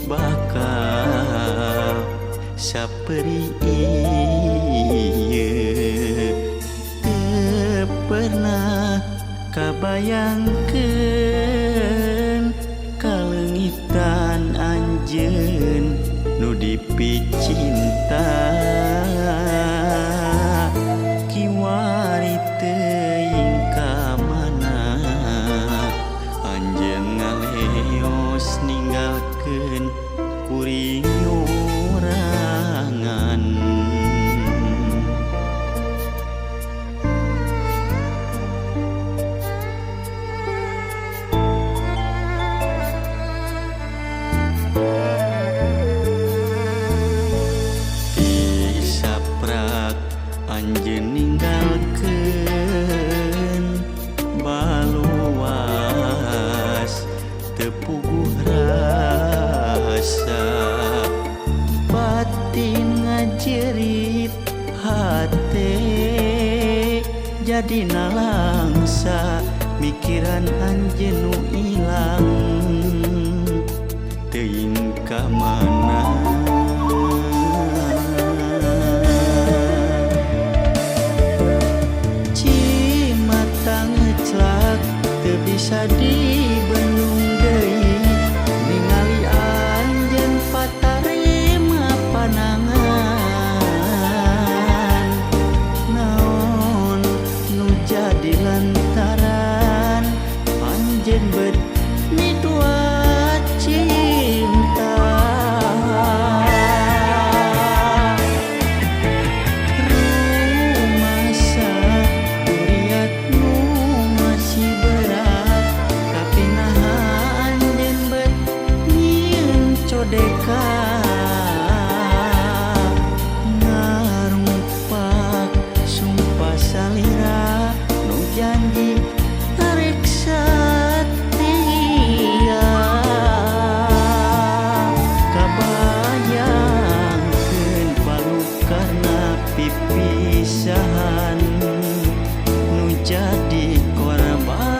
bakal saperi ieu teu pernah kabayangkeun kalengitan anjeun nu dipicinta kiwari teuing ka mana anjeun ngaleos ninggalkeun kuring orangan. Anjeun ninggalkeun baluas teu puguh rasa batin ngajerit hate jadina langsa mikiran anjeun nu ilang teuing ka mana. Bisa dibendung deui ningali anjeun patarima panangan naon nu jadi lantaran anjeun beut midua cinta rumasa uriat nu masih deka ngarumpak sumpah salira nu janji tarik setia kabayangkeun balu karna pipisahan nu jadi korban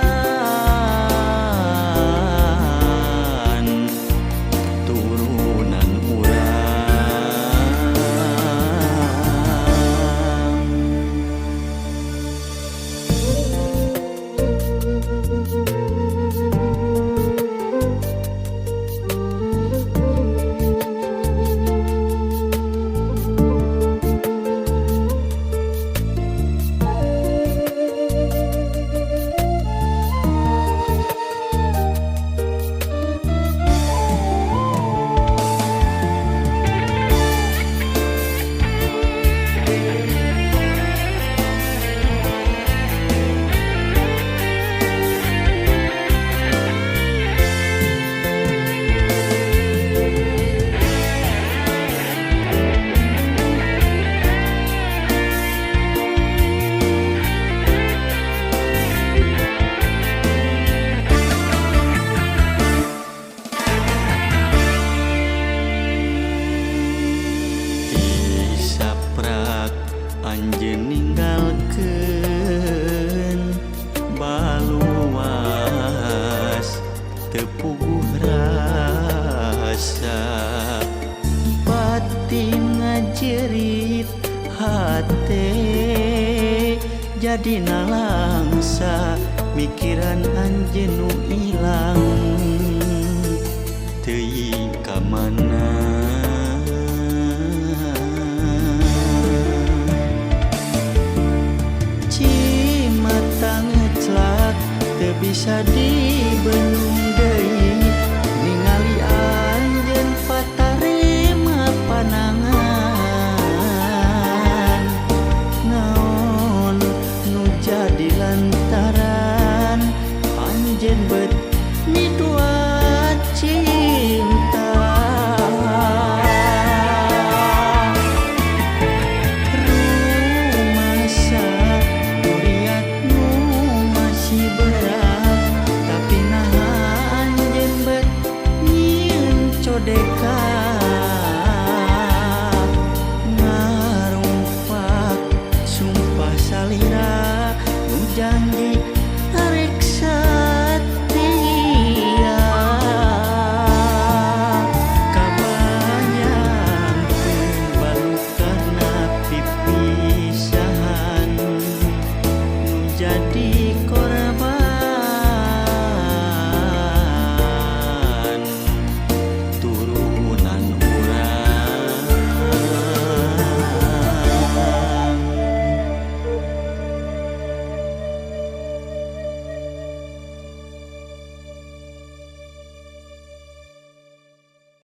anjeun ninggalkeun baluas teu puguh rasa batin ngajerit hate jadina langsa mikiran anjeun nu ilang teuing ka mana. Bisa dibendung deui ningali anjeun patarima panangan naon nu jadi lantaran anjeun beut midua cinta rumasa uriat nu masih berat deka